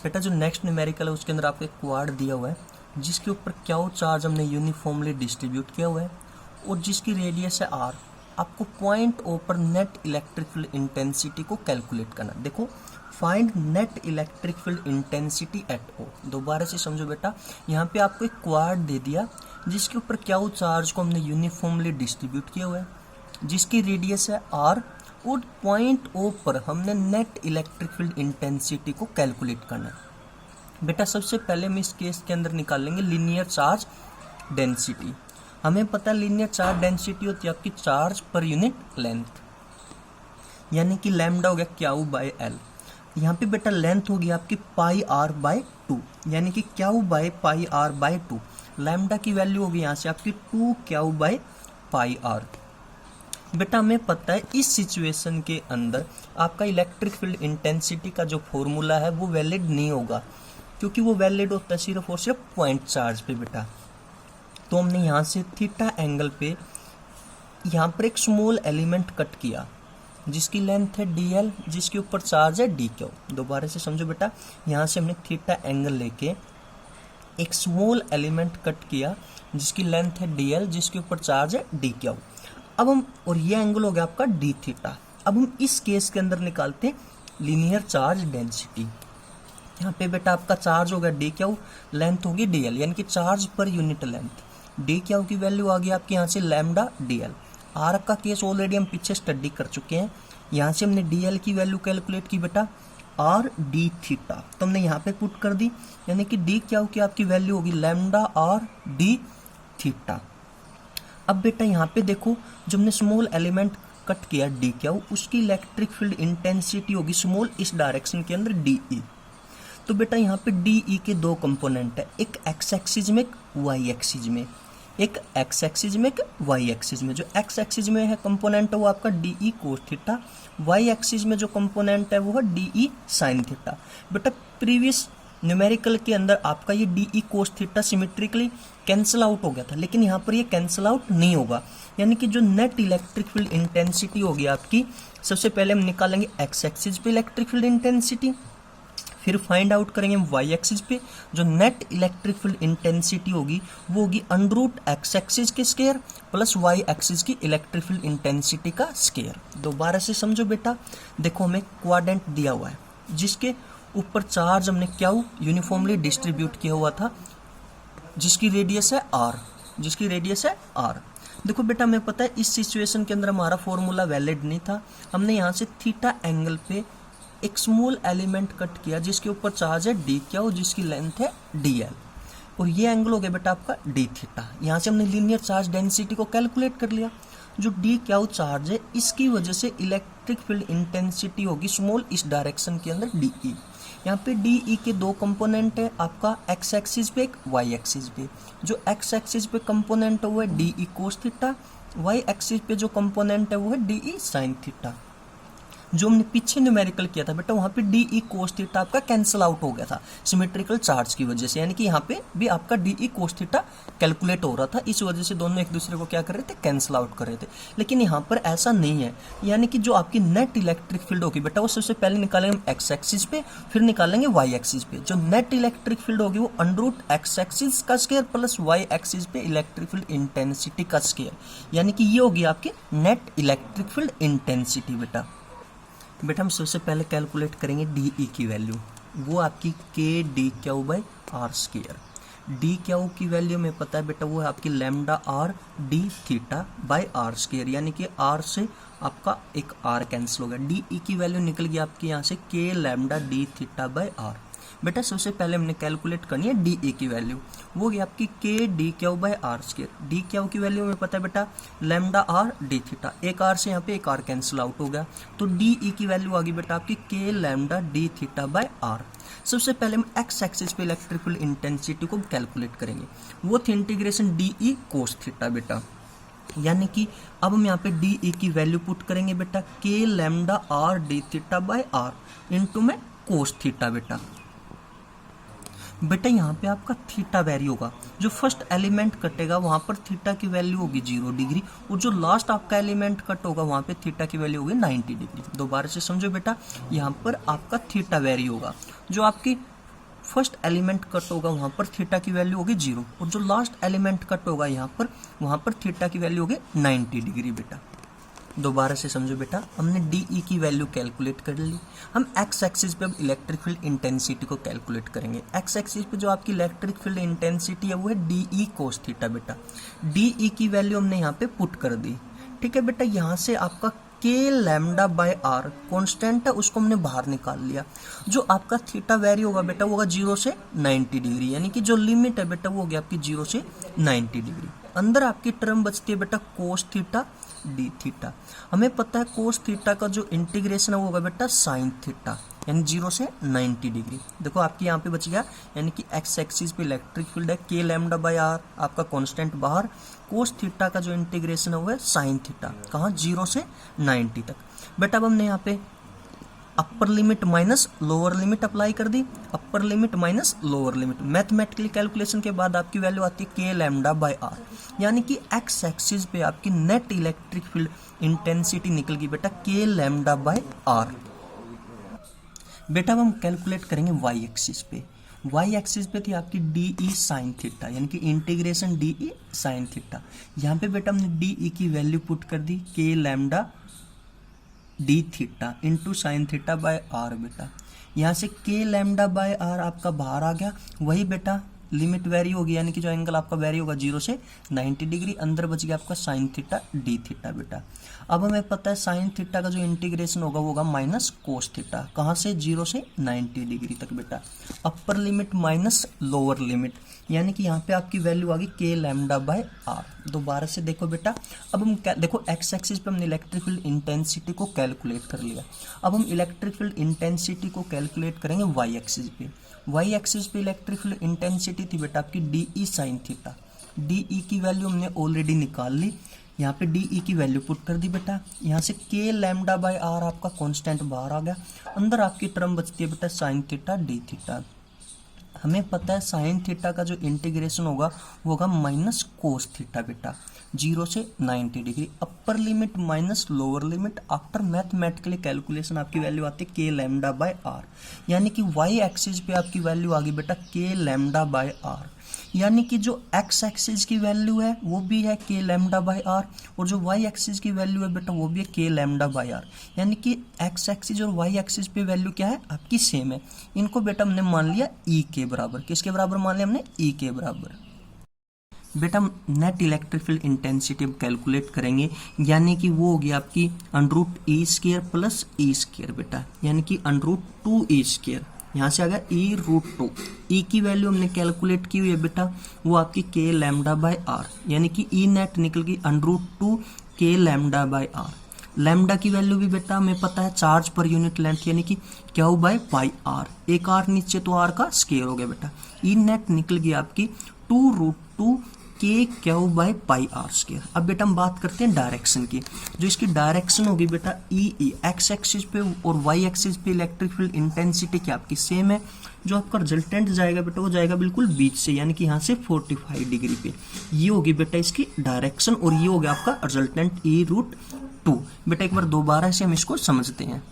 बेटा जो next numerical है उसके अंदर आपको एक क्वाड दिया हुआ है जिसके ऊपर क्यू चार्ज हमने यूनिफॉर्मली डिस्ट्रीब्यूट किया हुआ है और जिसकी रेडियस है आर। आपको पॉइंट ओ पर नेट इलेक्ट्रिक फील्ड इंटेंसिटी को कैलकुलेट करना। देखो, find net electric field intensity at O. दोबारा से समझो बेटा, यहाँ पे आपको एक क्वाड दे दिया जिसके ऊपर क्यू चार्ज को हमने यूनिफॉर्मली डिस्ट्रीब्यूट किया हुआ है, जिसकी रेडियस है आर और पॉइंट ओ पर हमने नेट इलेक्ट्रिक फील्ड इंटेंसिटी को कैलकुलेट करना है। बेटा सबसे पहले हम इस केस के अंदर निकालेंगे लीनियर चार्ज डेंसिटी। हमें पता है लीनियर चार्ज डेंसिटी होती है आपकी चार्ज पर यूनिट लेंथ, यानी कि लैम्डा हो गया क्यू बाय एल। यहाँ पे बेटा लेंथ होगी आपकी पाई आर बाय 2, यानी कि q by pi r by 2। Lambda की वैल्यू होगी यहाँ से आपकी 2 क्यू बाय पाई आर। बेटा हमें पता है इस सिचुएशन के अंदर आपका इलेक्ट्रिक फील्ड इंटेंसिटी का जो फॉर्मूला है वो वैलिड नहीं होगा, क्योंकि वो वैलिड होता है सिर्फ और सिर्फ पॉइंट चार्ज पे बेटा। तो हमने यहाँ से थीटा एंगल पे यहाँ पर एक स्मॉल एलिमेंट कट किया जिसकी लेंथ है dl, जिसके ऊपर चार्ज है dq। दोबारा से समझो बेटा, यहाँ से हमने थीटा एंगल लेके एक स्मॉल एलिमेंट कट किया जिसकी लेंथ है dl, जिसके ऊपर चार्ज है dq। अब हम, और ये एंगल हो गया आपका d थीटा। अब हम इस केस के अंदर निकालते हैं लीनियर चार्ज डेंसिटी। यहाँ पे बेटा आपका चार्ज हो गया dq, लेंथ होगी dl, यानी कि charge per unit length. dq की वैल्यू आ गई आपके यहाँ से लैम्डा dl। आर का केस ऑलरेडी हम पीछे स्टडी कर चुके हैं। यहाँ से हमने dl की वैल्यू कैलकुलेट की बेटा आर डी थीटा, तो हमने यहाँ पे पुट कर दी, यानी कि dq की आपकी वैल्यू होगी लैम्डा आर डी थीटा। अब बेटा यहाँ पे देखो, जो हमने स्मॉल एलिमेंट कट किया dq, उसकी इलेक्ट्रिक फील्ड इंटेंसिटी होगी स्मॉल इस डायरेक्शन के अंदर de। तो बेटा यहाँ पे de के दो कंपोनेंट है, एक एक्स एक्सिस में, एक वाई एक्सिस में। एक एक्स एक्सिस में, एक वाई एक्सिस में। जो एक्स एक्सिस में है कंपोनेंट है वो आपका de cos theta, y axis में जो कंपोनेंट है वो है de साइन थीटा। बेटा प्रीवियस न्यूमेरिकल के अंदर आपका ये de cos theta symmetrically cancel out हो गया था, लेकिन यहाँ पर ये कैंसिल आउट नहीं होगा, यानी कि जो नेट इलेक्ट्रिक फील्ड इंटेंसिटी होगी आपकी, सबसे पहले हम निकालेंगे एक्स एक्सिस पे इलेक्ट्रिक फील्ड इंटेंसिटी, फिर फाइंड आउट करेंगे वाई एक्सिस पे जो नेट इलेक्ट्रिक फील्ड इंटेंसिटी होगी वो होगी अंडररूट एक्स एक्सिस के स्क्वायर प्लस वाई एक्सिस की इलेक्ट्रिक फील्ड इंटेंसिटी का स्क्वायर। दोबारा से समझो बेटा, देखो हमें क्वाड्रेंट दिया हुआ है जिसके ऊपर चार्ज हमने क्यू यूनिफॉर्मली डिस्ट्रीब्यूट किया हुआ था, जिसकी रेडियस है आर, जिसकी रेडियस है आर। देखो बेटा हमें पता है इस सिचुएशन के अंदर हमारा फॉर्मूला वैलिड नहीं था। हमने यहाँ से थीटा एंगल पे एक स्मॉल एलिमेंट कट किया जिसके ऊपर चार्ज है dq, जिसकी लेंथ है dl, और ये एंगल हो गया बेटा आपका d थीटा। यहाँ से हमने लीनियर चार्ज डेंसिटी को कैलकुलेट कर लिया। जो dq चार्ज है इसकी वजह से इलेक्ट्रिक फील्ड इंटेंसिटी होगी स्मॉल इस डायरेक्शन के अंदर de। यहाँ पे de के दो कंपोनेंट है आपका x एक्सिस पे, एक y एक्सिस पे। जो x एक्सिस पे कंपोनेंट है वो है de cos theta, y axis पे जो कंपोनेंट है वो है de साइन थीटा। जो हमने पीछे न्यूमेरिकल किया था बेटा वहाँ पे de कोस थीटा आपका कैंसिल आउट हो गया था सिमेट्रिकल चार्ज की वजह से, यानी कि यहाँ पे भी आपका de कोस थीटा कैलकुलेट हो रहा था, इस वजह से दोनों एक दूसरे को क्या कर रहे थे, कैंसिल आउट कर रहे थे। लेकिन यहाँ पर ऐसा नहीं है, यानी कि जो आपकी नेट इलेक्ट्रिक फील्ड होगी बेटा वो सबसे पहले निकालेंगे हम एक्स एक्सिस पे, फिर निकालेंगे वाई एक्सिस पे। जो नेट इलेक्ट्रिक फील्ड होगी वो अंडररूट एक्स एक्सिस का स्क्वायर प्लस वाई एक्सिस पे इलेक्ट्रिक फील्ड इंटेंसिटी का स्क्वायर, यानी कि ये होगी आपकी नेट इलेक्ट्रिक फील्ड इंटेंसिटी। बेटा हम सबसे पहले कैलकुलेट करेंगे de की वैल्यू, वो आपकी k dq by r square. dq की वैल्यू में पता है बेटा वो है आपकी lambda R D theta by r square, यानी कि r से आपका एक r कैंसिल हो गया। de की वैल्यू निकल गई आपकी यहाँ से k lambda d theta by r. बेटा सबसे पहले हमने कैलकुलेट करनी है de की वैल्यू, वो गई आपकी k dq by r square. dq की वैल्यू में पता है बेटा लैम्डा आर डी थीटा, एक r से यहाँ पे एक r कैंसिल आउट हो गया, तो de की वैल्यू आ गई बेटा आपकी k lambda d theta by r. सबसे पहले हम एक्स एक्सिस पे इलेक्ट्रिक फील्ड इंटेंसिटी को कैलकुलेट करेंगे, वो थी इंटीग्रेशन de कोस थीटा बेटा, यानी कि अब हम यहाँ पे de की वैल्यू पुट करेंगे बेटा k lambda R D theta by r into में कोस थीटा। बेटा यहाँ पे आपका थीटा वैरी होगा, जो फर्स्ट एलिमेंट कटेगा वहाँ पर थीटा की वैल्यू होगी 0 डिग्री, और जो लास्ट आपका एलिमेंट कट होगा वहाँ पे थीटा की वैल्यू होगी 90 डिग्री। दोबारा से समझो बेटा, यहाँ पर आपका थीटा वैरी होगा, जो आपकी फर्स्ट एलिमेंट कट होगा वहाँ पर थीटा की वैल्यू होगी 0 और जो लास्ट एलिमेंट कट होगा यहाँ पर वहाँ पर थीटा की वैल्यू होगी 90 डिग्री बेटा। दोबारा से समझो बेटा, हमने डी की वैल्यू कैलकुलेट कर ली। हम एक्स एक्सिस पे अब इलेक्ट्रिक फील्ड इंटेंसिटी को कैलकुलेट करेंगे। एक्स एक्सिस पे जो आपकी इलेक्ट्रिक फील्ड इंटेंसिटी है वो है डी कोस थीटा बेटा। डी की वैल्यू हमने यहाँ पे पुट कर दी। ठीक है बेटा, यहाँ से आपका के लैम्डा बाय आर कॉन्स्टेंट है, उसको हमने बाहर निकाल लिया। जो आपका थीटा वैरी होगा बेटा वो होगा 0 से 90 डिग्री, यानी कि जो लिमिट है बेटा वो हो गया आपकी 0 से 90 डिग्री। अंदर आपकी टर्म बचती है बेटा कोस थीटा डी थीटा। हमें पता है कोस थीटा का जो इंटीग्रेशन है वो होगा बेटा साइन थीटा, यानी 0 से 90 डिग्री। देखो आपकी यहाँ पे बच गया, यानी कि एक्स एक्सिस पे इलेक्ट्रिक फील्ड है के लैम्डा बाय आर, आपका कांस्टेंट बाहर। कोस थीटा का जो इंटीग्रेशन है वो है साइन थीटा, कहाँ 0 से 90 तक। बेटा अब हमने यहाँ पे upper limit minus lower limit apply कर दी, upper limit minus lower limit. Mathematically calculation के बाद आपकी वैल्यू आती है के लैम्डा बाय आर, यानी कि एक्स एक्सिस पे आपकी नेट इलेक्ट्रिक फील्ड इंटेंसिटी निकल गई बेटा के लैम्डा बाय आर। बेटा अब हम कैलकुलेट करेंगे वाई एक्सिस पे। वाई एक्सिस पे थी आपकी डी साइन थीटा, यानी कि इंटीग्रेशन डी साइन थीटा। यहाँ पे बेटा हमने डी की वैल्यू पुट कर दी k lambda d theta into sine theta by r बेटा। यहाँ से के लैम्डा बाय आर आपका बाहर आ गया, वही बेटा लिमिट वेरी होगी, यानी कि जो एंगल आपका वेरी होगा 0 से 90 डिग्री। अंदर बच गया आपका साइन थीटा डी थीटा बेटा। अब हमें पता है साइन थीटा का जो इंटीग्रेशन होगा वो होगा माइनस कोस थीटा, कहाँ से 0 से 90 डिग्री तक बेटा। अपर लिमिट माइनस लोअर लिमिट, यानी कि यहाँ पे आपकी वैल्यू आ गई के लैम्डा बाय आर। दोबारा से देखो बेटा, अब हम देखो एक्स एक्सिस पे हमने इलेक्ट्रिक फील्ड इंटेंसिटी को कैलकुलेट कर लिया। अब हम इलेक्ट्रिक फील्ड इंटेंसिटी को कैलकुलेट करेंगे वाई एक्सिस पे। वाई एक्सिस पे इलेक्ट्रिक फील्ड इंटेंसिटी थी बेटा आपकी डी साइन थीटा। डी की वैल्यू हमने ऑलरेडी निकाल ली, यहाँ पे डी की वैल्यू पुट कर दी बेटा। यहाँ से के लैम्डा बाय आर आपका कांस्टेंट बाहर आ गया, अंदर आपकी टर्म बचती है बेटा साइन थीटा डी थीटा। हमें पता है साइन थीटा का जो इंटीग्रेशन होगा वो होगा माइनस कोस थीटा बेटा, 0 से 90 डिग्री। अपर limit minus lower limit, after mathematically calculation आपकी वैल्यू आती है के लैम्डा बाय आर, यानी कि वाई एक्सिस पे आपकी वैल्यू आ गई बेटा के लैम्डा बाय आर। यानी कि जो एक्स एक्सिस की वैल्यू है वो भी है के लैम्डा बाय आर, और जो वाई एक्सिस की वैल्यू है बेटा वो भी है के लैम्डा बाय आर। यानी कि एक्स एक्सिस और वाई एक्सिस पे वैल्यू क्या है आपकी सेम है। इनको बेटा हमने मान लिया ई के बराबर। किसके बराबर मान लिया हमने? ई के बराबर। बेटा हम net electric field intensity calculate करेंगे, यानी कि वो होगी आपकी √E² प्लस E² बेटा, यानी कि √2E²। यहाँ से आ गया E√2। ई की वैल्यू हमने कैलकुलेट की हुई है बेटा, वो आपकी के लैम्डा बाय आर, यानी कि ई नेट निकल गई √2 के लैम्डा बाय आर। लैम्डा की वैल्यू भी बेटा हमें पता है चार्ज पर यूनिट लेंथ, यानी कि क्यू बाय पाई आर। एक आर नीचे तो आर का स्क्वायर हो गया बेटा। ई नेट निकल गई आपकी 2√2 k q by pi r square. अब बेटा हम बात करते हैं डायरेक्शन की। जो इसकी डायरेक्शन होगी बेटा ई एक्स एक्सिस पे और वाई एक्सिस पे इलेक्ट्रिक फील्ड इंटेंसिटी क्या आपकी सेम है। जो आपका रिजल्टेंट जाएगा बेटा वो जाएगा बिल्कुल बीच से, यानी कि यहाँ से 45 डिग्री पे। ये होगी बेटा इसकी डायरेक्शन, और ये हो गया आपका रिजल्टेंट E√2। बेटा एक बार दोबारा से हम इसको समझते हैं।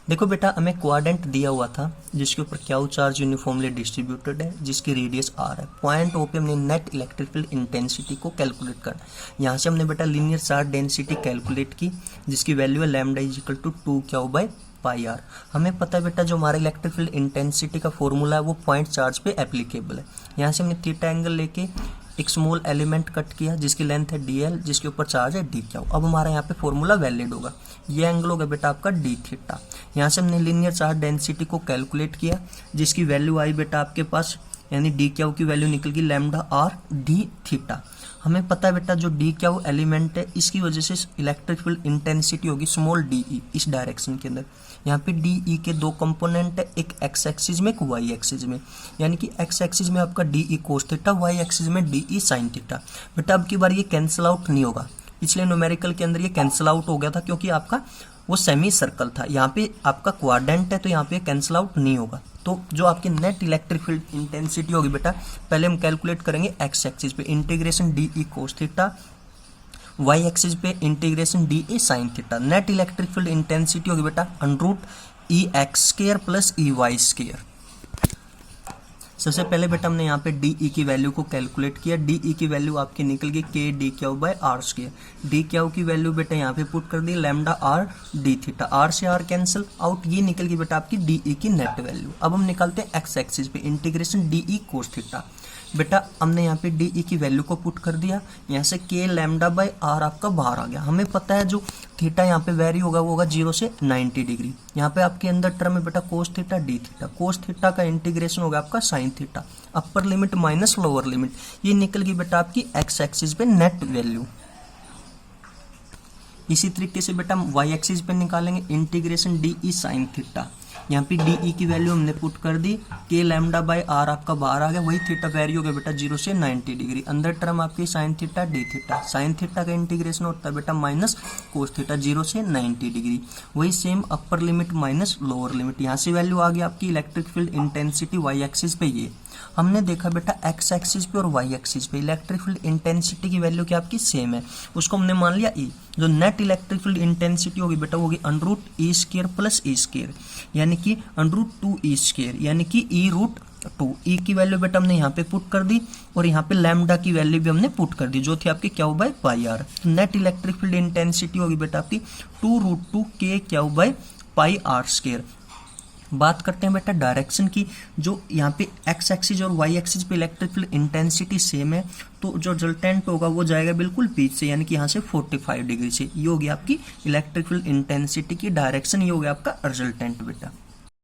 देखो बेटा हमें क्वाड्रेंट दिया हुआ था जिसके ऊपर क्यू चार्ज यूनिफॉर्मली डिस्ट्रीब्यूटेड है, जिसकी रेडियस आर है। पॉइंट ओ पे हमने नेट इलेक्ट्रिक फील्ड इंटेंसिटी को कैलकुलेट करना। यहाँ से हमने बेटा लीनियर चार्ज डेंसिटी कैलकुलेट की, जिसकी वैल्यू है lambda equal to 2 by pi r. हमें पता है बेटा जो हमारा इलेक्ट्रिक फील्ड इंटेंसिटी का फॉर्मूला है वो पॉइंट चार्ज पे एप्लीकेबल है। यहाँ से हमने थीटा एंगल लेके एक स्मॉल एलिमेंट कट किया जिसकी लेंथ है dl, जिसके ऊपर चार्ज है dq। अब हमारा यहाँ पे फॉर्मूला वैलिड होगा। ये एंगल होगा बेटा आपका d थीटा। यहाँ से हमने लीनियर चार्ज डेंसिटी को कैलकुलेट किया, जिसकी वैल्यू आई बेटा आपके पास, यानी dq की वैल्यू निकल गई लैम्डा आर डी थीटा। हमें पता है बेटा जो dq एलिमेंट है इसकी वजह से इलेक्ट्रिक फील्ड इंटेंसिटी होगी स्मॉल de इस डायरेक्शन के अंदर। यहाँ पे de के दो कंपोनेंट है, एक x एक्सिस में एक y एक्सिस में, यानी कि x एक्सिस में आपका de cos theta, y axis में de साइन थीटा। बेटा अब की बार ये कैंसिल आउट नहीं होगा, पिछले न्यूमेरिकल के अंदर ये कैंसिल आउट हो गया था क्योंकि आपका वो सेमी सर्कल था। यहाँ पे आपका क्वाड्रेंट है तो यहाँ पे कैंसिल आउट नहीं होगा। तो जो आपकी नेट इलेक्ट्रिक फील्ड इंटेंसिटी होगी बेटा, पहले हम कैलकुलेट करेंगे x एक्सिस पे integration de cos theta, y axis पे integration de sine theta. Net electric field intensity होगी बेटा √EX² प्लस EY²। सबसे पहले बेटा हमने यहाँ पे डी ई की वैल्यू को कैलकुलेट किया। डी ई की वैल्यू आपकी निकल गई के D Q by R square. D Q की वैल्यू बेटा यहाँ पे पुट कर दी lambda R D theta, R से आर कैंसिल आउट, ये निकल गई बेटा आपकी डी ई की नेट वैल्यू। अब हम निकालते हैं एक्स एक्सिस पे integration D E cos theta. बेटा हमने यहाँ पे डी ई की वैल्यू को पुट कर दिया, यहाँ से के लैम्डा बाय आर आपका बाहर आ गया। हमें पता है जो थीटा यहाँ पे वेरी होगा वो होगा 0 से 90 डिग्री। यहाँ पे आपके अंदर टर्म है बेटा cos theta D theta, cos theta का इंटीग्रेशन होगा आपका साइन थीटा, अपर लिमिट माइनस लोअर लिमिट, ये निकल गई बेटा आपकी एक्स एक्सिस पे नेट वैल्यू। इसी तरीके से बेटा हम वाई एक्सिस पे निकालेंगे integration D E sine theta. यहाँ पे डी ई की वैल्यू हमने पुट कर दी, के लैम्डा बाय आर आपका बाहर आ गया, वही थीटा वैरी हो गया बेटा 0 से 90 डिग्री। अंदर टर्म आपकी sine theta D theta, sine theta का इंटीग्रेशन होता है बेटा माइनस कोस थीटा 0 से 90 डिग्री, वही same upper limit minus lower limit. यहाँ से वैल्यू आ गई आपकी electric field intensity y axis पे। ये हमने देखा बेटा एक्स एक्सिस पे और वाई एक्सिस पे इलेक्ट्रिक फील्ड इंटेंसिटी की वैल्यू क्या आपकी सेम है, उसको हमने मान लिया ई। जो नेट इलेक्ट्रिक फील्ड इंटेंसिटी होगी बेटा वो होगी under root E square plus E square, यानी कि अंडर रूट 2 ई स्क्वायर, यानी कि ई रूट 2। ई की वैल्यू बेटा हमने यहाँ पे पुट कर दी और यहाँ पे लैम्डा की वैल्यू भी हमने पुट कर दी जो थी आपकी क्यू बाय पाई आर। तो नेट इलेक्ट्रिक फील्ड इंटेंसिटी होगी बेटा आपकी 2√2 k q by pi r square. बात करते हैं बेटा डायरेक्शन की। जो यहाँ पे एक्स एक्सिस और वाई एक्सिस पे इलेक्ट्रिक फील्ड इंटेंसिटी सेम है, तो जो रिजल्टेंट होगा वो जाएगा बिल्कुल बीच से, यानी कि यहाँ से 45 डिग्री से। ये होगी आपकी इलेक्ट्रिक फील्ड इंटेंसिटी की डायरेक्शन, ये हो गया आपका रिजल्टेंट बेटा।